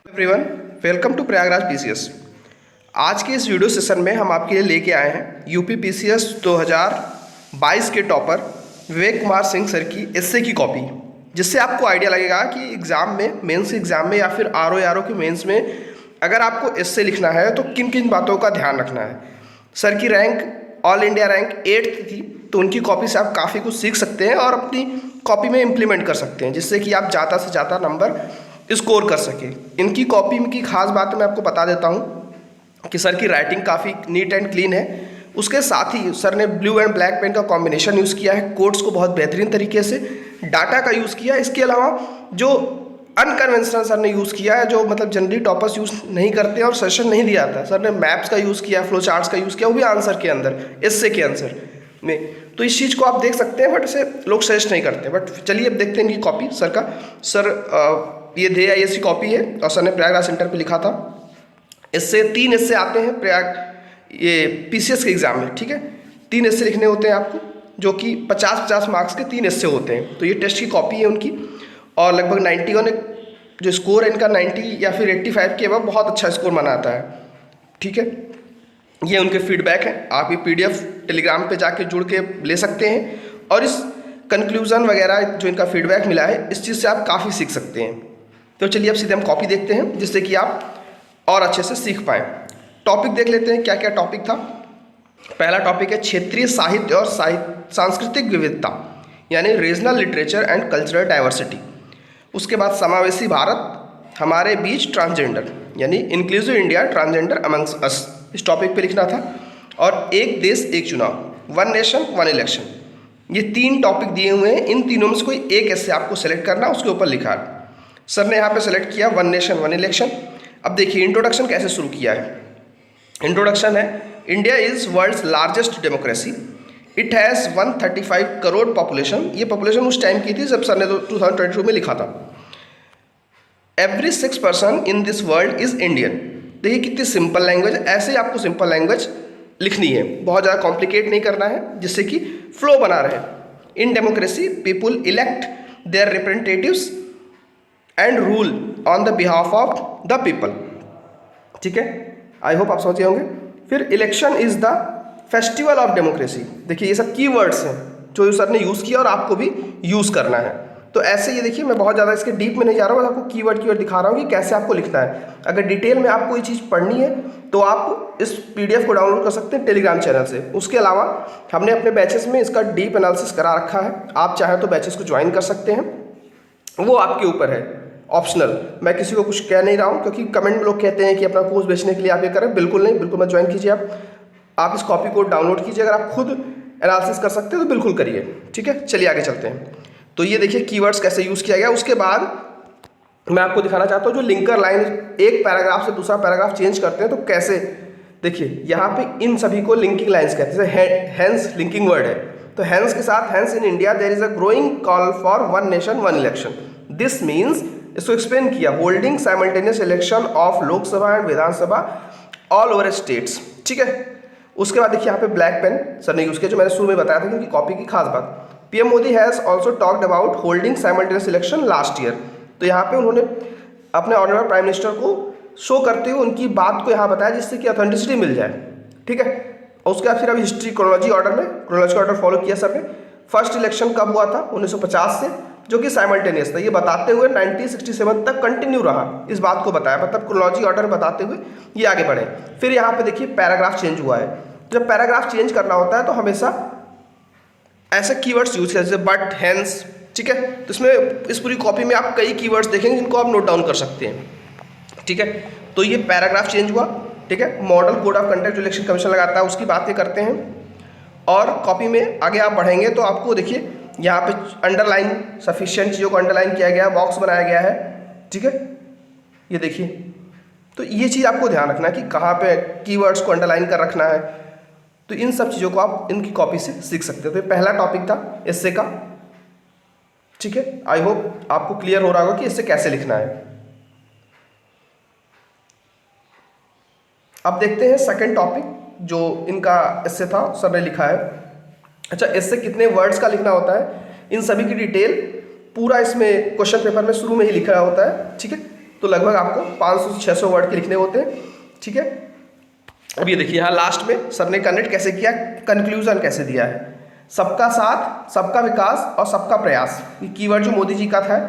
Everyone, welcome to Prayagraj PCS. आज के इस वीडियो सेशन में हम आपके लिए लेके आए हैं यूपी पीसीएस 2022 के टॉपर विवेक कुमार सिंह सर की एसए की कॉपी, जिससे आपको आइडिया लगेगा कि एग्ज़ाम में, मेंस एग्ज़ाम में या फिर आरओ के मेंस में अगर आपको एसए लिखना है तो किन किन बातों का ध्यान रखना है। सर की rank all India rank 8th थी, तो उनकी कॉपी से आप काफ़ी कुछ सीख सकते हैं और अपनी कॉपी में इम्प्लीमेंट कर सकते हैं, जिससे कि आप ज़्यादा से ज़्यादा नंबर स्कोर कर सके। इनकी कॉपी की खास बात मैं आपको बता देता हूँ कि सर की राइटिंग काफ़ी नीट एंड क्लीन है। उसके साथ ही सर ने ब्लू एंड ब्लैक पेन का कॉम्बिनेशन यूज़ किया है, कोड्स को बहुत बेहतरीन तरीके से, डाटा का यूज़ किया है। इसके अलावा जो अनकन्वेंशनल सर ने यूज़ किया है, जो मतलब जनरली टॉपर्स यूज़ नहीं करते हैं और सेशन नहीं दिया था, सर ने मैप्स का यूज़ किया, फ्लो चार्ट्स का यूज़ किया, वो भी आंसर के अंदर, एसए के आंसर में। तो इस चीज़ को आप देख सकते हैं, बट इसे लोग सजेस्ट नहीं करते। बट चलिए अब देखते हैं इनकी कॉपी सर का। सर ये दे आई की कॉपी है और सर ने प्रयागराज सेंटर पे लिखा था। इससे 3 एस्से आते हैं ये पीसीएस के एग्ज़ाम में, ठीक है। 3 एस्से लिखने होते हैं आपको, जो कि 50-50 मार्क्स के 3 एस्से होते हैं। तो ये टेस्ट की कॉपी है उनकी, और लगभग 91 जो स्कोर है इनका 90 या फिर 85 के अब बहुत अच्छा स्कोर माना आता है, ठीक है। ये उनके फीडबैक हैं, आप ये पीडीएफ टेलीग्राम पे जाके जुड़ के ले सकते हैं, और इस कंक्लूज़न वगैरह जो इनका फीडबैक मिला है, इस चीज़ से आप काफ़ी सीख सकते हैं। तो चलिए अब सीधे हम कॉपी देखते हैं, जिससे कि आप और अच्छे से सीख पाएँ। टॉपिक देख लेते हैं क्या क्या टॉपिक था। पहला टॉपिक है क्षेत्रीय साहित्य और सांस्कृतिक विविधता, यानी regional literature and cultural diversity. उसके बाद समावेशी भारत, हमारे बीच ट्रांसजेंडर, यानी इंक्लूसिव इंडिया ट्रांसजेंडर अमंग्स अस, इस टॉपिक पे लिखना था। और एक देश एक चुनाव, वन नेशन वन इलेक्शन, ये 3 टॉपिक दिए हुए हैं। इन तीनों में से कोई एक ऐसे आपको सेलेक्ट करना, उसके ऊपर लिखा है। सर ने यहाँ पे सेलेक्ट किया वन नेशन वन इलेक्शन। अब देखिए इंट्रोडक्शन कैसे शुरू किया है। इंट्रोडक्शन है, India is world's largest democracy, it has 135 crore population. ये पॉपुलेशन उस टाइम की थी जब सर ने 2022 में लिखा था। Every 6 person in this world is Indian. देखिए कितनी सिंपल लैंग्वेज है, ऐसे ही आपको सिंपल लैंग्वेज लिखनी है, बहुत ज़्यादा कॉम्प्लिकेट नहीं करना है, जिससे कि फ्लो बना रहे। In democracy people elect their representatives and rule on the behalf of the people, ठीक है। आई होप आप समझे होंगे। फिर election is the festival of democracy. देखिए ये सब कीवर्ड्स हैं जो सर ने यूज़ किया और आपको भी यूज़ करना है। तो ऐसे ये देखिए, मैं बहुत ज़्यादा इसके डीप में नहीं जा रहा हूँ, आपको कीवर्ड दिखा रहा हूँ कि कैसे आपको लिखना है। अगर डिटेल में आपको ये चीज़ पढ़नी है तो आप इस पीडीएफ को डाउनलोड कर सकते हैं टेलीग्राम चैनल से। उसके अलावा हमने अपने बैचेस में इसका डीप एनालिसिस करा रखा है, आप चाहें तो बैचेस को ज्वाइन कर सकते हैं, वो आपके ऊपर है, ऑप्शनल। मैं किसी को कुछ कह नहीं रहा हूँ, क्योंकि कमेंट में लोग कहते हैं कि अपना कोर्स बेचने के लिए आप ये करें। बिल्कुल नहीं, बिल्कुल मत ज्वाइन कीजिए। आप इस कॉपी को डाउनलोड कीजिए, अगर आप खुद एनालिसिस कर सकते हैं तो बिल्कुल करिए, ठीक है। चलिए आगे चलते हैं। तो ये देखिए कीवर्ड्स कैसे यूज़ किया गया। उसके बाद मैं आपको दिखाना चाहता हूँ जो लिंकर लाइन, एक पैराग्राफ से दूसरा पैराग्राफ चेंज करते हैं तो कैसे। देखिए यहाँ पे इन सभी को लिंकिंग लाइन्स कहते हैं, हैंस लिंकिंग वर्ड है। तो हैंस के साथ, hence in India there is a growing call for one nation one election. This means, इसको एक्सप्लेन किया, holding simultaneous election of Lok Sabha and Vidhan Sabha all over states, ठीक है। उसके बाद देखिए यहाँ पे ब्लैक पेन सर ने यूज़ किया, जो मैंने शुरू में बताया था कि उनकी कॉपी की खास बात। PM Modi has also talked about holding simultaneous election last year. तो यहाँ पे उन्होंने अपने ऑनरेबल प्राइम मिनिस्टर को शो करते हुए उनकी बात को यहाँ बताया, जिससे कि ऑथेंटिसिटी मिल जाए, ठीक है। और उसके बाद फिर अभी हिस्ट्री क्रोनोलॉजी ऑर्डर फॉलो किया सर ने। फर्स्ट इलेक्शन कब हुआ था, 1950 से, जो कि साइमल्टेनियस था। ये बताते हुए 1967 तक कंटिन्यू रहा, इस बात को बताया, मतलब क्रोनोलॉजी ऑर्डर बताते हुए ये आगे बढ़े। फिर यहाँ पे देखिए पैराग्राफ चेंज हुआ है। जब पैराग्राफ चेंज करना होता है तो हमेशा ऐसे कीवर्ड्स यूज किया, जैसे बट, हैंस, ठीक है। तो इसमें इस पूरी कॉपी में आप कई कीवर्ड्स देखेंगे जिनको आप नोट डाउन कर सकते हैं, ठीक है। तो ये पैराग्राफ चेंज हुआ, ठीक है। मॉडल कोड ऑफ कंडक्ट जो इलेक्शन कमीशन लगाता है उसकी बातें करते हैं। और कॉपी में आगे आप बढ़ेंगे तो आपको देखिए यहाँ पे अंडरलाइन, सफिशिएंट चीज़ों को अंडरलाइन किया गया है, बॉक्स बनाया गया है, ठीक है। ये देखिए, तो ये चीज़ आपको ध्यान रखना है कि कहाँ पे कीवर्ड्स को अंडरलाइन कर रखना है। तो इन सब चीज़ों को आप इनकी कॉपी से सीख सकते हो। तो ये पहला टॉपिक था एस्से का, ठीक है। आई होप आपको क्लियर हो रहा होगा कि इससे कैसे लिखना है। अब देखते हैं सेकंड टॉपिक जो इनका एस्से था, सर ने लिखा है। अच्छा, एस्से कितने वर्ड्स का लिखना होता है, इन सभी की डिटेल पूरा इसमें क्वेश्चन पेपर में शुरू में ही लिखा होता है, ठीक है। तो लगभग आपको 500 से 600 वर्ड के लिखने होते हैं, ठीक है। अब ये देखिए यहाँ लास्ट में सर ने कनेक्ट कैसे किया, कंक्लूजन कैसे दिया है, सबका साथ, सबका विकास और सबका प्रयास, ये कीवर्ड जो मोदी जी का था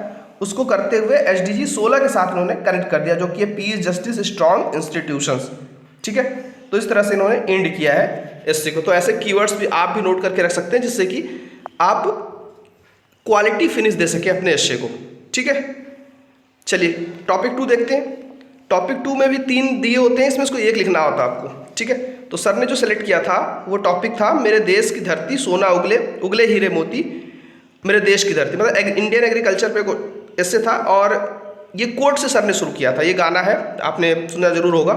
उसको करते हुए SDG 16 के साथ इन्होंने कनेक्ट कर दिया, जो कि पीस, जस्टिस, स्ट्रॉन्ग इंस्टीट्यूशंस, ठीक है। तो इस तरह से इन्होंने एंड किया है एस्से को। तो ऐसे कीवर्ड्स भी आप भी नोट करके रख सकते हैं जिससे कि आप क्वालिटी फिनिश दे सकें अपने एस्से को, ठीक है। चलिए टॉपिक 2 देखते हैं। टॉपिक 2 में भी 3 दिए होते हैं, इसमें इसको एक लिखना होता है आपको, ठीक है। तो सर ने जो सेलेक्ट किया था वो टॉपिक था मेरे देश की धरती सोना उगले, उगले हीरे मोती मेरे देश की धरती, मतलब इंडियन एग्रीकल्चर पे एस्से था। और ये कोट से सर ने शुरू किया था, ये गाना है आपने सुना जरूर होगा।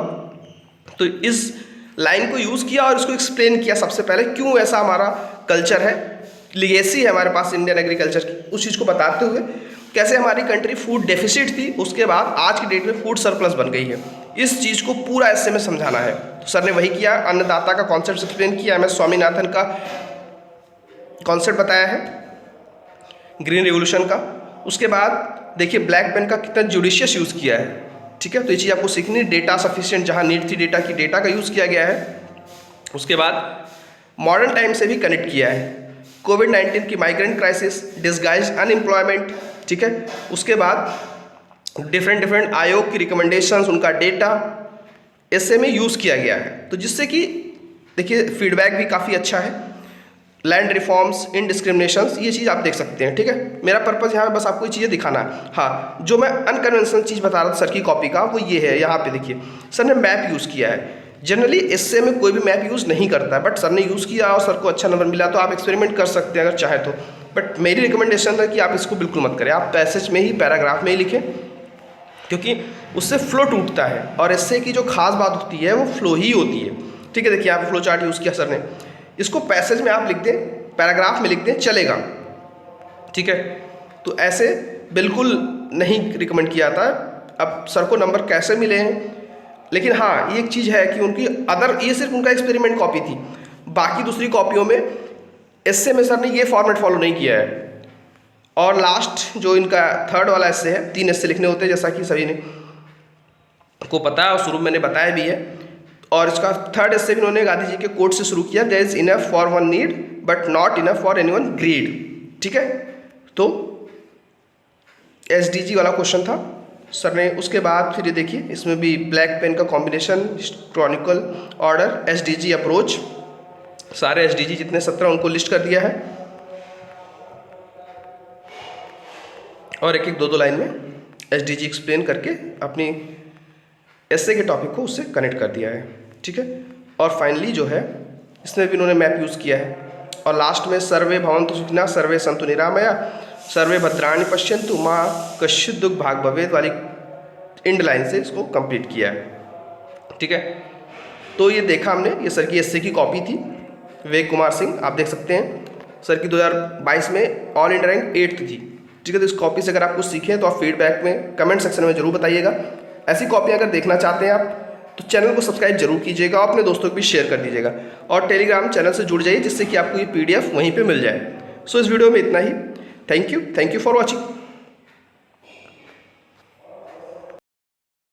तो इस लाइन को यूज़ किया और इसको एक्सप्लेन किया सबसे पहले, क्यों ऐसा हमारा कल्चर है, लीगेसी है हमारे पास इंडियन एग्रीकल्चर की, उस चीज़ को बताते हुए कैसे हमारी कंट्री फूड डेफिसिट थी, उसके बाद आज की डेट में फूड सरप्लस बन गई है, इस चीज़ को पूरा एस्से में समझाना है। तो सर ने वही किया, अन्नदाता का कॉन्सेप्ट एक्सप्लेन किया, MS स्वामीनाथन का कॉन्सेप्ट बताया है ग्रीन रिवोल्यूशन का। उसके बाद देखिए ब्लैक पेन का कितना जुडिशियस यूज़ किया है, ठीक है। तो ये चीज़ आपको सीखनी, डेटा सफिशिएंट जहाँ नीड थी डेटा की, डेटा का यूज़ किया गया है। उसके बाद मॉडर्न टाइम से भी कनेक्ट किया है, कोविड-19 की माइग्रेंट क्राइसिस, डिसगाइज्ड अनएम्प्लॉयमेंट, ठीक है। उसके बाद डिफरेंट आयोग की रिकमेंडेशंस, उनका डेटा ऐसे में यूज़ किया गया है। तो जिससे कि देखिए फीडबैक भी काफ़ी अच्छा है, लैंड रिफॉर्म्स, इनडिस्क्रिमिनेशंस, ये चीज़ आप देख सकते हैं, ठीक है। मेरा पर्पज़ यहाँ पे बस आपको ये चीज़ें दिखाना है। हाँ, जो मैं अनकन्वेंशनल चीज़ बता रहा था सर की कॉपी का, वो ये है, यहाँ पे देखिए सर ने मैप यूज़ किया है। जनरली एस्से में कोई भी मैप यूज़ नहीं करता है, बट सर ने यूज़ किया और सर को अच्छा नंबर मिला, तो आप एक्सपेरिमेंट कर सकते हैं अगर चाहे तो। बट मेरी रिकमेंडेशन है कि आप इसको बिल्कुल मत करें, आप पैसेज में ही, पैराग्राफ में ही लिखें, क्योंकि उससे फ्लो टूटता है। और एस्से की जो खास बात होती है वो फ्लो ही होती है, ठीक है। देखिए यहाँ पे फ्लो चार्ट यूज़ किया सर ने, इसको पैसेज में आप लिख दें, पैराग्राफ में लिख दें, चलेगा, ठीक है। तो ऐसे बिल्कुल नहीं रिकमेंड किया जाता है। अब सर को नंबर कैसे मिले हैं, लेकिन हाँ ये एक चीज़ है कि उनकी अदर, ये सिर्फ उनका एक्सपेरिमेंट कॉपी थी, बाकी दूसरी कॉपियों में एस्से में सर ने ये फॉर्मेट फॉलो नहीं किया है। और लास्ट जो इनका थर्ड वाला एस्से है, 3 एस्से लिखने होते हैं जैसा कि सभी ने को पता है और शुरू में मैंने बताया भी है। और इसका थर्ड एस्से भी उन्होंने गांधी जी के कोट से शुरू किया, there is enough for one need but not enough for anyone greed, ठीक है। तो SDG वाला क्वेश्चन था सर ने। उसके बाद फिर ये देखिए इसमें भी ब्लैक पेन का combination, Chronicle order, SDG approach, सारे SDG जितने 17 उनको लिस्ट कर दिया है और एक एक 2-2 लाइन में SDG एक्सप्लेन करके अपनी एस्से के टॉपिक को उससे कनेक्ट कर दिया है, ठीक है। और फाइनली जो है इसमें भी इन्होंने मैप यूज़ किया है। और लास्ट में सर्वे भवन्तु सुखिनः सर्वे सन्तु निरामया सर्वे भद्राणि पश्यन्तु माँ कश्चित् दुःख भाग् भवेत् वाली एंड लाइन से इसको कंप्लीट किया है, ठीक है। तो ये देखा हमने, ये सर की एस्से की कॉपी थी, विवेक कुमार सिंह, आप देख सकते हैं सर की 2022 में ऑल इंडिया रैंक 8th थी, ठीक है। तो इस कॉपी से अगर आप कुछ सीखें तो आप फीडबैक में कमेंट सेक्शन में जरूर बताइएगा। ऐसी कॉपी अगर देखना चाहते हैं आप तो चैनल को सब्सक्राइब जरूर कीजिएगा और अपने दोस्तों को भी शेयर कर दीजिएगा और टेलीग्राम चैनल से जुड़ जाइए जिससे कि आपको ये PDF वहीं पे मिल जाए। सो इस वीडियो में इतना ही। Thank you for watching.